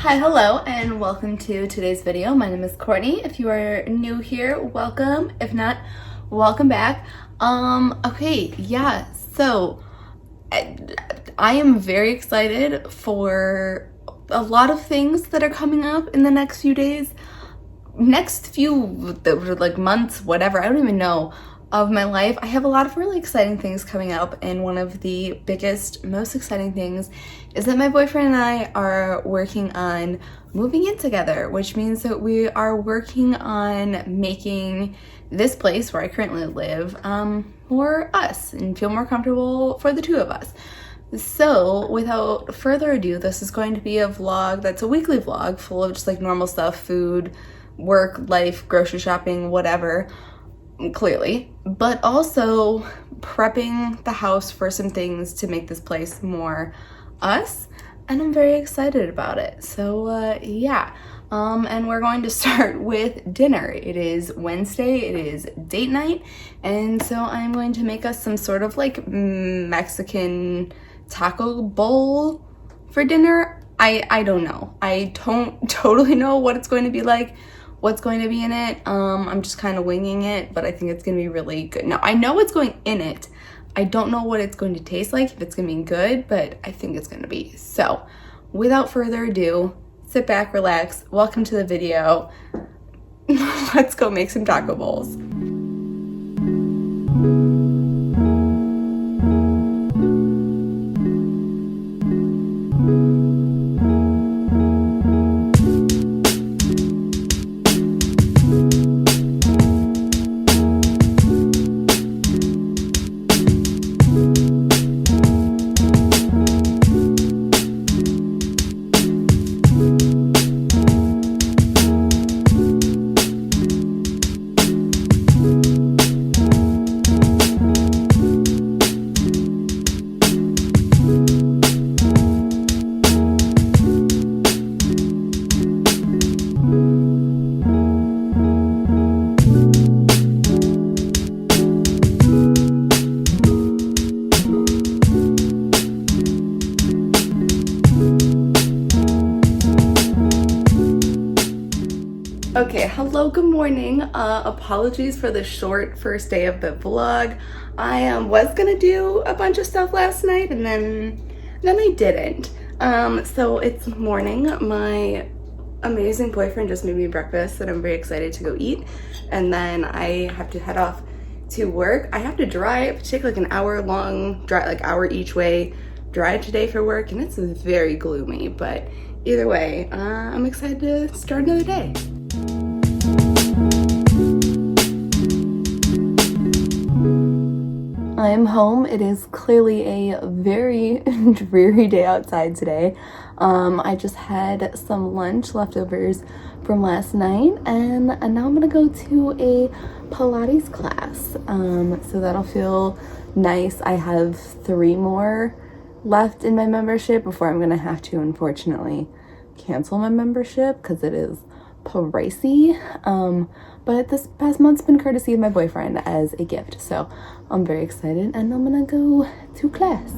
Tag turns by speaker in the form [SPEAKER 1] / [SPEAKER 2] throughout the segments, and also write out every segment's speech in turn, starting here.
[SPEAKER 1] Hi, hello, and welcome to today's video. My name is Courtney. If you are new here, welcome. If not, welcome back. So I am very excited for a lot of things that are coming up in the next few days, next few like months, whatever, I don't even know, of my life. I have a lot of really exciting things coming up, and one of the biggest, most exciting things is that my boyfriend and I are working on moving in together, which means that we are working on making this place where I currently live for us and feel more comfortable for the two of us. So without further ado, this is going to be a vlog that's a weekly vlog full of just like normal stuff, food, work, life, grocery shopping, whatever, clearly, but also prepping the house for some things to make this place more us, and I'm very excited about it. So and we're going to start with dinner. It is Wednesday, it is date night, and so I'm going to make us some sort of like Mexican taco bowl for dinner. I don't know. I don't totally know what it's going to be like, what's going to be in it. I'm just kind of winging it, but I think it's gonna be really good. Now, I know what's going in it. I don't know what it's going to taste like, if it's gonna be good, but I think it's gonna be. So, without further ado, sit back, relax, welcome to the video. Let's go make some taco bowls. Okay, hello, good morning. Apologies for the short first day of the vlog. I was gonna do a bunch of stuff last night and then I didn't. So it's morning. My amazing boyfriend just made me breakfast that I'm very excited to go eat, and then I have to head off to work. I have to take like an hour-long drive, like hour each way drive today for work, and it's very gloomy, but either way, I'm excited to start another day. I'm home. It is clearly a very dreary day outside today. I just had some lunch leftovers from last night, and now I'm gonna go to a Pilates class. So that'll feel nice. I have 3 more left in my membership before I'm gonna have to, unfortunately, cancel my membership because it is pricey. But this past month's been courtesy of my boyfriend as a gift, so I'm very excited, and I'm gonna go to class.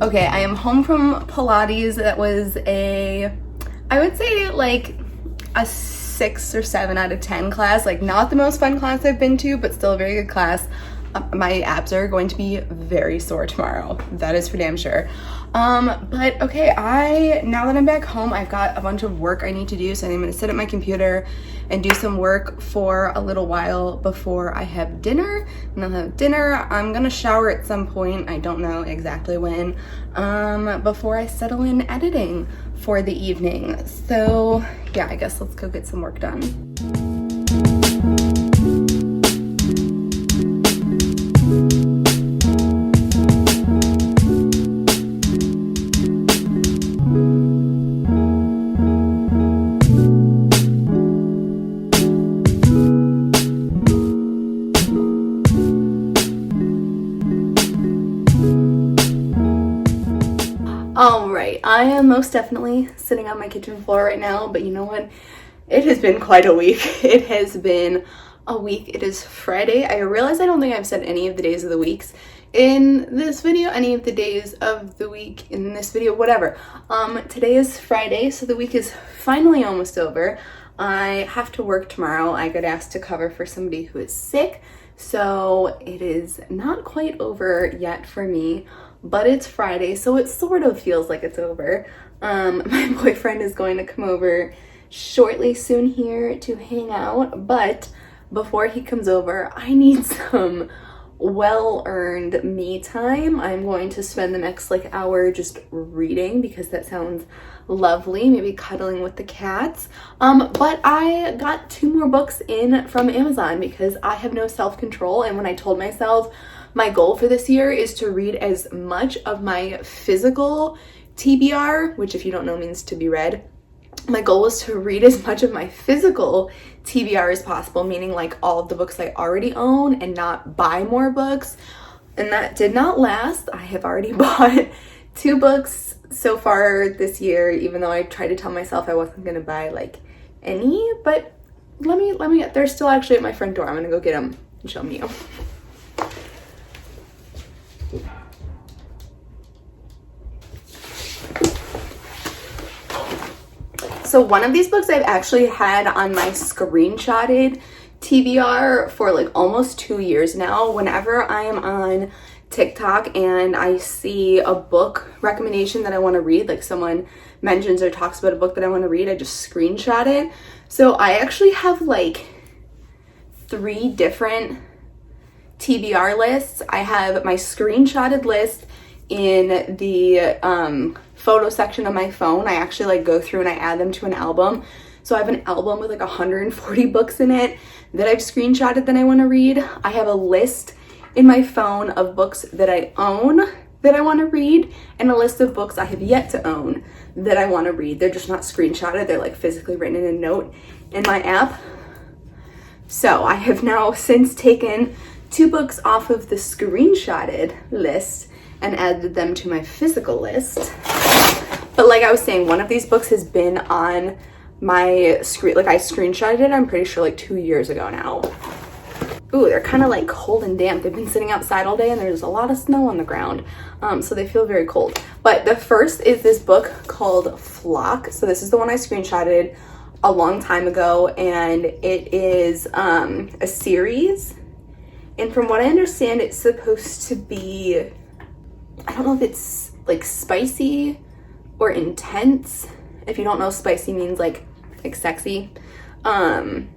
[SPEAKER 1] Okay, I am home from Pilates. That was I would say like a 6 or 7 out of 10 class. Like, not the most fun class I've been to, but still a very good class. My abs are going to be very sore tomorrow. That is for damn sure. But okay, now that I'm back home, I've got a bunch of work I need to do, so I'm gonna sit at my computer and do some work for a little while before I have dinner. And I'll have dinner. I'm gonna shower at some point, I don't know exactly when, before I settle in editing for the evening. So yeah, I guess let's go get some work done. All right, I am most definitely sitting on my kitchen floor right now, but you know what? It has been quite a week. It has been a week. It is Friday. I realize I don't think I've said any of the days of the weeks in this video, any of the days of the week in this video, whatever. Today is Friday, so the week is finally almost over. I have to work tomorrow. I got asked to cover for somebody who is sick, so it is not quite over yet for me, but it's Friday, so it sort of feels like it's over. My boyfriend is going to come over shortly soon here to hang out, but before he comes over, I need some well-earned me time. I'm going to spend the next hour just reading because that sounds lovely, maybe cuddling with the cats. But I got 2 more books in from Amazon because I have no self-control, and when I told myself my goal for this year is to read as much of my physical TBR, which if you don't know means to be read, my goal was to read as much of my physical TBR as possible, meaning all of the books I already own and not buy more books. And that did not last. I have already bought 2 books so far this year, even though I tried to tell myself I wasn't gonna buy any, but let me get, they're still actually at my front door. I'm gonna go get them and show them to you. So one of these books I've actually had on my screenshotted TBR for almost 2 years now. Whenever I am on TikTok and I see a book recommendation that I want to read, someone mentions or talks about a book that I want to read, I just screenshot it. So I actually have 3 different TBR lists. I have my screenshotted list in the photo section of my phone. I actually go through and I add them to an album. So I have an album with 140 books in it that I've screenshotted that I want to read. I have a list in my phone of books that I own that I want to read, and a list of books I have yet to own that I want to read. They're just not screenshotted, they're physically written in a note in my app. So I have now since taken 2 books off of the screenshotted list and added them to my physical list. But like I was saying, one of these books has been on my screen, I screenshotted it, I'm pretty sure 2 years ago now. Ooh, they're kind of cold and damp. They've been sitting outside all day and there's a lot of snow on the ground. So they feel very cold. But the first is this book called Flock. So this is the one I screenshotted a long time ago, and it is a series. And from what I understand, it's supposed to be, I don't know if it's spicy or intense. If you don't know, spicy means like sexy. I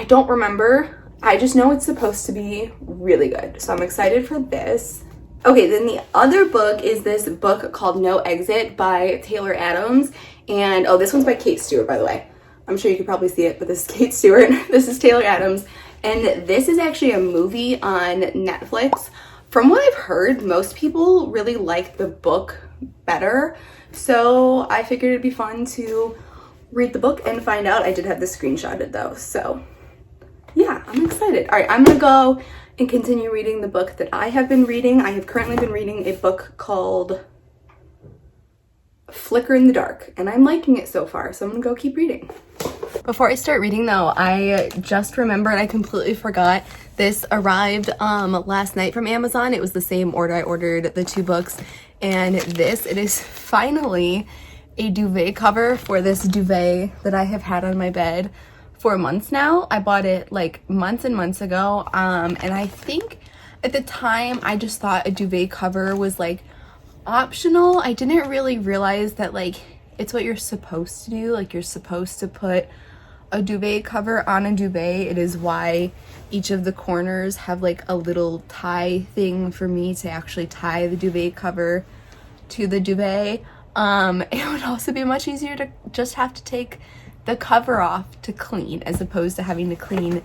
[SPEAKER 1] don't remember. I just know it's supposed to be really good. So I'm excited for this. Okay, then the other book is this book called No Exit by Taylor Adams. And oh, this one's by Kate Stewart, by the way. I'm sure you could probably see it, but this is Kate Stewart. This is Taylor Adams. And this is actually a movie on Netflix. From what I've heard, most people really like the book better. So I figured it'd be fun to read the book and find out. I did have this screenshotted though, so yeah, I'm excited. All right, I'm gonna go and continue reading the book that I have been reading. I have currently been reading a book called Flicker in the Dark, and I'm liking it so far, so I'm gonna go keep reading. Before I start reading though, I just remembered, I completely forgot, this arrived last night from Amazon. It was the same order. I ordered the 2 books, and it is finally a duvet cover for this duvet that I have had on my bed for months now. I bought it months and months ago, and I think at the time I just thought a duvet cover was optional. I didn't really realize that it's what you're supposed to do. You're supposed to put a duvet cover on a duvet. It is why each of the corners have a little tie thing for me to actually tie the duvet cover to the duvet. It would also be much easier to just have to take the cover off to clean, as opposed to having to clean.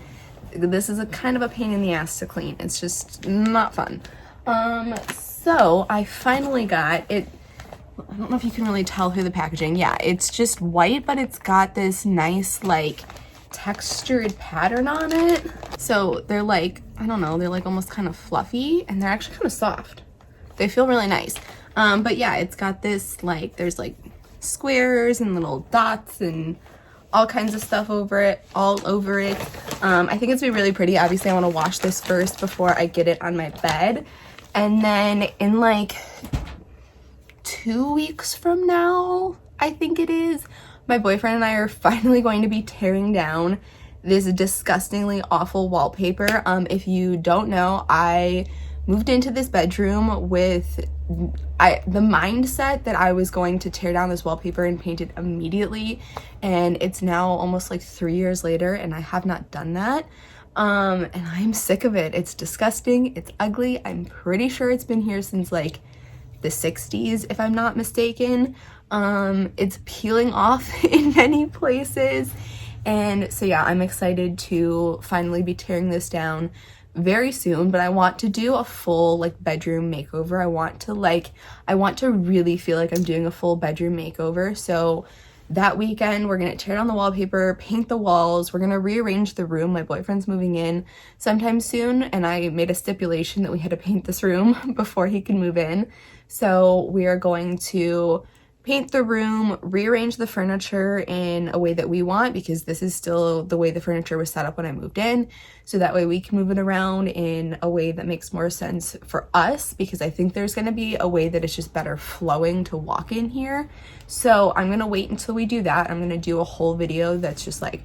[SPEAKER 1] This is a kind of a pain in the ass to clean. It's just not fun. So I finally got it. I don't know if you can really tell through the packaging. Yeah, it's just white, but it's got this nice textured pattern on it. So they're I don't know, they're almost kind of fluffy, and they're actually kind of soft. They feel really nice. But yeah, it's got this, like, there's like squares and little dots and all kinds of stuff all over it. I think it's gonna be really pretty. Obviously I want to wash this first before I get it on my bed, and then in like 2 weeks from now, I think it is, my boyfriend and I are finally going to be tearing down this disgustingly awful wallpaper. If you don't know, I moved into this bedroom with the mindset that I was going to tear down this wallpaper and paint it immediately, and it's now almost like 3 years later and I have not done that. And I'm sick of it. It's disgusting, it's ugly. I'm pretty sure it's been here since like the 60s, if I'm not mistaken. It's peeling off in many places, and so yeah, I'm excited to finally be tearing this down very soon. But I want to do a full like bedroom makeover. I want to really feel like I'm doing a full bedroom makeover. So that weekend we're gonna tear down the wallpaper, paint the walls, we're gonna rearrange the room. My boyfriend's moving in sometime soon, and I made a stipulation that we had to paint this room before he can move in. So we are going to paint the room, rearrange the furniture in a way that we want, because this is still the way the furniture was set up when I moved in. So that way we can move it around in a way that makes more sense for us, because I think there's gonna be a way that it's just better flowing to walk in here. So I'm gonna wait until we do that. I'm gonna do a whole video that's just like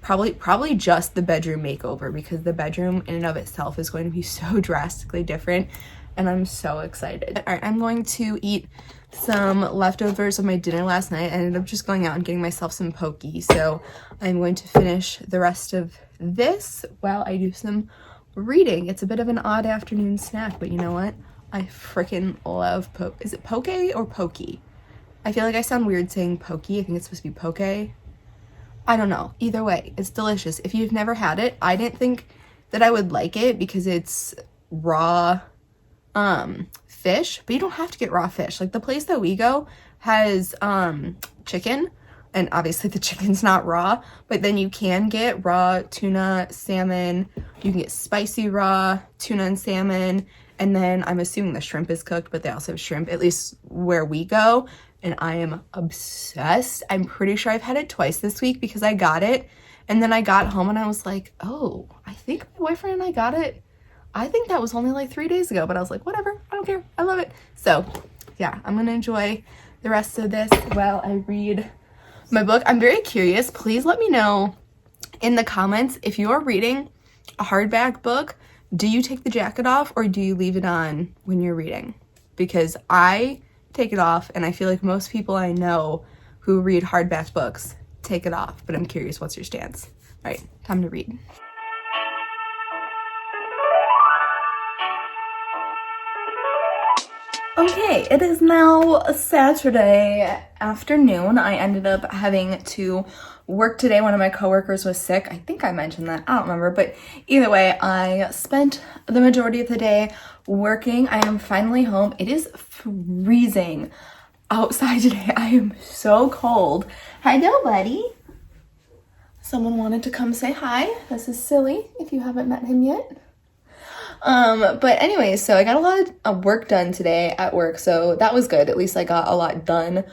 [SPEAKER 1] probably just the bedroom makeover, because the bedroom in and of itself is going to be so drastically different, and I'm so excited. All right, I'm going to eat some leftovers of my dinner last night. I ended up just going out and getting myself some poke, so I'm going to finish the rest of this while I do some reading. It's a bit of an odd afternoon snack, but you know what? I freaking love poke. Is it poke or pokey? I feel like I sound weird saying pokey. I think it's supposed to be poke. I don't know. Either way, it's delicious. If you've never had it, I didn't think that I would like it because it's raw fish, but you don't have to get raw fish. Like the place that we go has chicken, and obviously the chicken's not raw, but then you can get raw tuna, salmon, you can get spicy raw tuna and salmon, and then I'm assuming the shrimp is cooked, but they also have shrimp, at least where we go, and I am obsessed. I'm pretty sure I've had it twice this week because I got it, and then I got home and I was like, oh, I think my boyfriend and I got it. I think that was only like 3 days ago, but I was like, whatever, I don't care, I love it. So yeah, I'm gonna enjoy the rest of this while I read my book. I'm very curious, please let me know in the comments, if you're reading a hardback book, do you take the jacket off or do you leave it on when you're reading? Because I take it off, and I feel like most people I know who read hardback books take it off, but I'm curious, what's your stance? All right, time to read. Okay, it is now Saturday afternoon. I ended up having to work today. One of my coworkers was sick. I think I mentioned that. I don't remember. But either way, I spent the majority of the day working. I am finally home. It is freezing outside today. I am so cold. Hello, buddy. Someone wanted to come say hi. This is Silly, if you haven't met him yet. But anyways, so I got a lot of work done today at work, so that was good. At least I got a lot done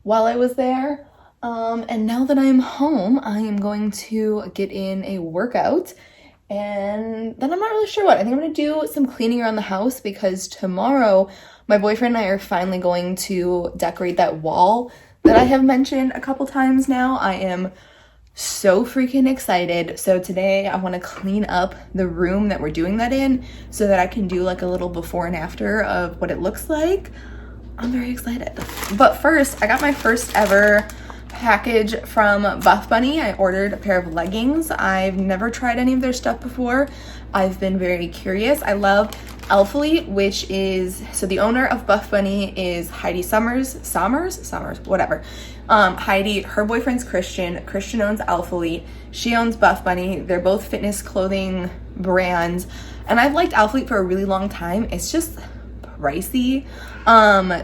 [SPEAKER 1] while I was there. And now that I'm home, I am going to get in a workout, and then I'm not really sure what. I think I'm going to do some cleaning around the house, because tomorrow my boyfriend and I are finally going to decorate that wall that I have mentioned a couple times now. I am so freaking excited. So today I want to clean up the room that we're doing that in so that I can do like a little before and after of what it looks like. I'm very excited. But first, I got my first ever package from Buff Bunny. I ordered a pair of leggings. I've never tried any of their stuff before. I've been very curious. I love Elfly, which is, so the owner of Buff Bunny is Heidi Summers, whatever. Heidi, her boyfriend's Christian. Christian owns Elfly. She owns Buff Bunny. They're both fitness clothing brands. And I've liked Elfly for a really long time. It's just pricey.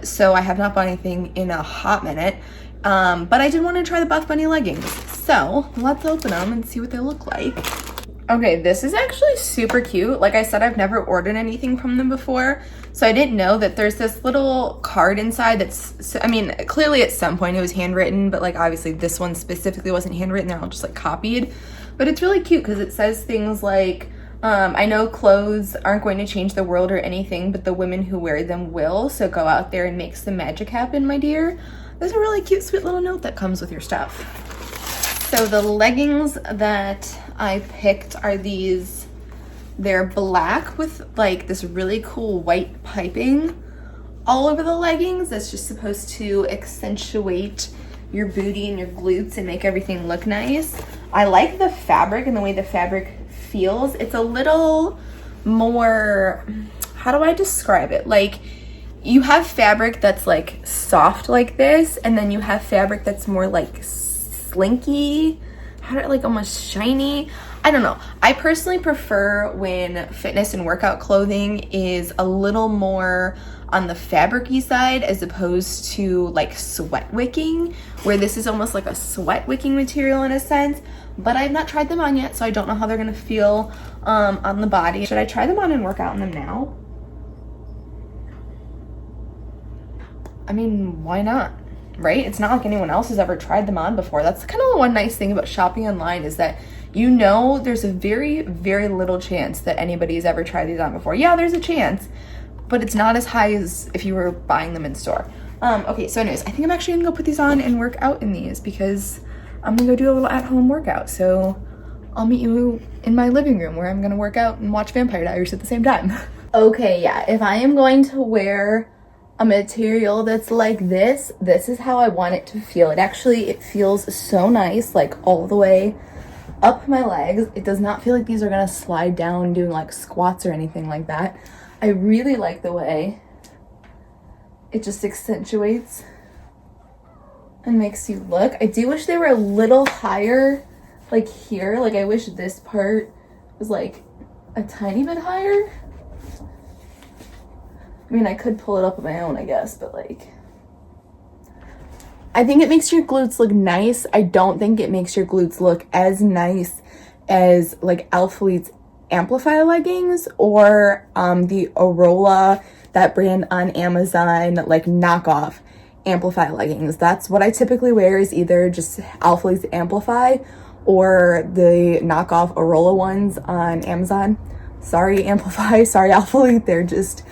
[SPEAKER 1] So I have not bought anything in a hot minute. But I did want to try the Buff Bunny leggings. So let's open them and see what they look like. Okay, this is actually super cute. Like I said, I've never ordered anything from them before, so I didn't know that there's this little card inside that's, I mean, clearly at some point it was handwritten, but like obviously this one specifically wasn't handwritten, they're all just like copied. But it's really cute because it says things like, I know clothes aren't going to change the world or anything, but the women who wear them will, so go out there and make some magic happen, my dear. There's a really cute, sweet little note that comes with your stuff. So the leggings that I picked are these. They're black with like this really cool white piping all over the leggings. That's just supposed to accentuate your booty and your glutes and make everything look nice. I like the fabric and the way the fabric feels. It's a little more, how do I describe it? Like, you have fabric that's like soft like this, and then you have fabric that's more like slinky, like almost shiny. I don't know. I personally prefer when fitness and workout clothing is a little more on the fabric-y side as opposed to like sweat wicking, where this is almost like a sweat wicking material in a sense. But I've not tried them on yet, so I don't know how they're gonna feel on the body. Should I try them on and work out in them now? I mean, why not? Right? It's not like anyone else has ever tried them on before. That's kind of the one nice thing about shopping online, is that you know there's a very, very little chance that anybody's ever tried these on before. Yeah, there's a chance, but it's not as high as if you were buying them in store. Okay, so anyways, I think I'm actually gonna go put these on and work out in these because I'm gonna go do a little at-home workout. So I'll meet you in my living room where I'm gonna work out and watch Vampire Diaries at the same time. Okay, yeah, if I am going to wear a material that's like this is how I want it to feel. It feels so nice, like all the way up my legs. It does not feel like these are gonna slide down doing like squats or anything like that. I really like the way it just accentuates and makes you look. I do wish they were a little higher, like here. Like I wish this part was like a tiny bit higher. I mean, I could pull it up on my own, I guess, but like, I think it makes your glutes look nice. I don't think it makes your glutes look as nice as like Alphalite's Amplify leggings or the Arola, that brand on Amazon, like knockoff Amplify leggings. That's what I typically wear, is either just Alphalite's Amplify or the knockoff Arola ones on Amazon. Sorry Amplify, sorry Alphalite, they're just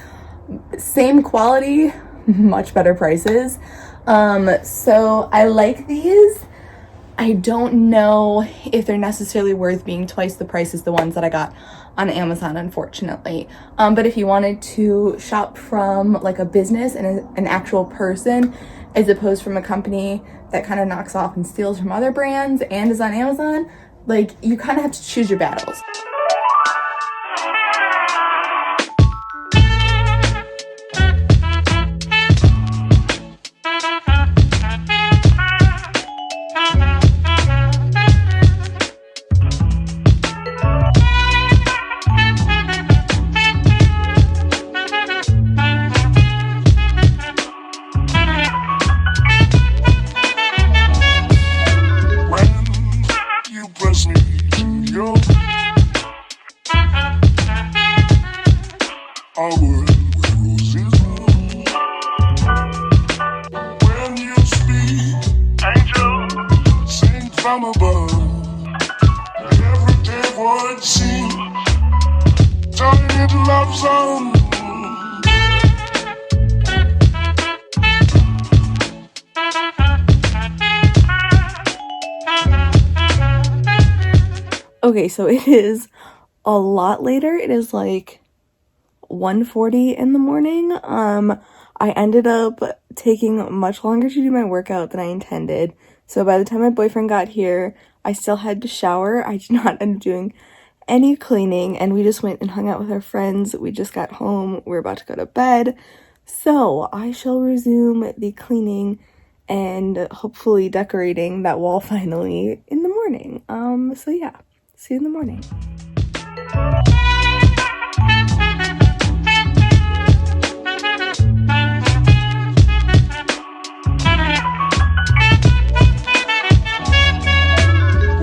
[SPEAKER 1] same quality, much better prices. So I like these. I don't know if they're necessarily worth being twice the price as the ones that I got on Amazon, unfortunately. But if you wanted to shop from like a business and an actual person, as opposed from a company that kind of knocks off and steals from other brands and is on Amazon, like, you kind of have to choose your battles.
[SPEAKER 2] From above, everyday would seem turning into love song.
[SPEAKER 1] Okay, so it is a lot later. It is like 1:40 in the morning. I ended up taking much longer to do my workout than I intended. So by the time my boyfriend got here, I still had to shower. I did not end up doing any cleaning, and we just went and hung out with our friends. We just got home. We're about to go to bed. So I shall resume the cleaning and hopefully decorating that wall finally in the morning. So yeah, see you in the morning.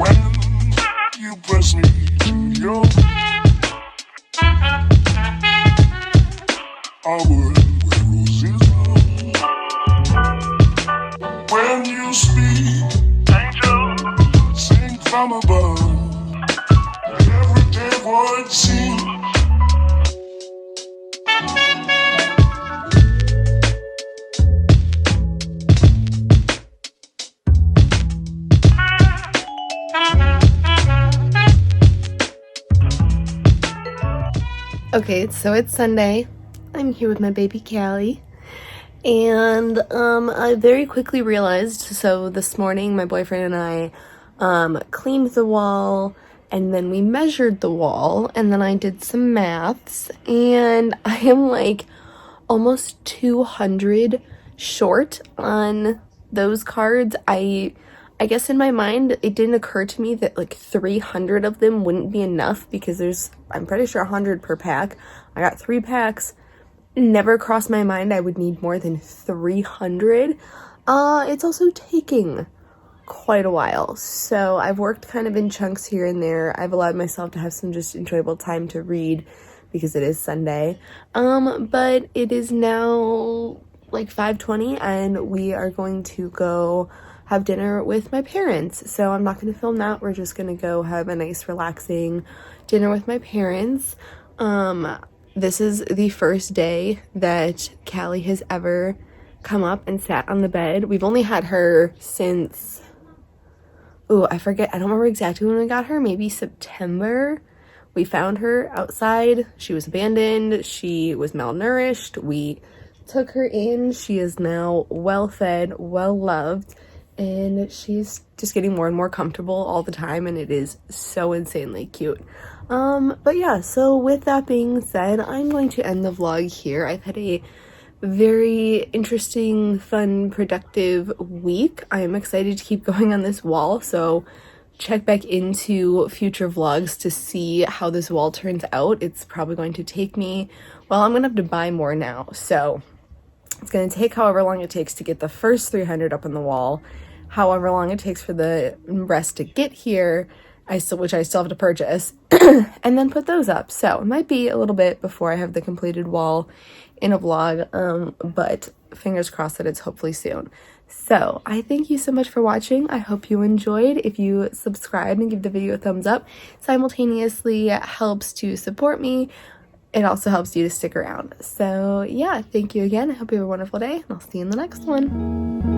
[SPEAKER 2] When you press me to your
[SPEAKER 1] Okay, so it's Sunday. I'm here with my baby Callie. And I very quickly realized, so this morning my boyfriend and I cleaned the wall, and then we measured the wall, and then I did some maths, and I am like almost 200 short on those cards. I guess in my mind it didn't occur to me that like 300 of them wouldn't be enough, because I'm pretty sure 100 per pack. I got 3 packs. Never crossed my mind I would need more than 300. It's also taking quite a while, so I've worked kind of in chunks here and there. I've allowed myself to have some just enjoyable time to read because it is Sunday. But it is now like 5:20 and we are going to go have dinner with my parents. So I'm not going to film that. We're just going to go have a nice relaxing dinner with my parents. This is the first day that Callie has ever come up and sat on the bed. We've only had her since, I forget, I don't remember exactly when we got her, maybe September. We found her outside. She was abandoned. She was malnourished. We took her in. She is now well fed, well loved, and she's just getting more and more comfortable all the time, and it is so insanely cute. But yeah, so with that being said, I'm going to end the vlog here. I've had a very interesting, fun, productive week. I am excited to keep going on this wall, so check back into future vlogs to see how this wall turns out. It's probably going to take me, well, I'm gonna have to buy more now, so it's gonna take however long it takes to get the first 300 up on the wall, however long it takes for the rest to get here, which I still have to purchase, and then put those up. So it might be a little bit before I have the completed wall in a vlog, but fingers crossed that it's hopefully soon. So I thank you so much for watching. I hope you enjoyed. If you subscribe and give the video a thumbs up, simultaneously helps to support me. It also helps you to stick around. So yeah, thank you again. I hope you have a wonderful day, and I'll see you in the next one.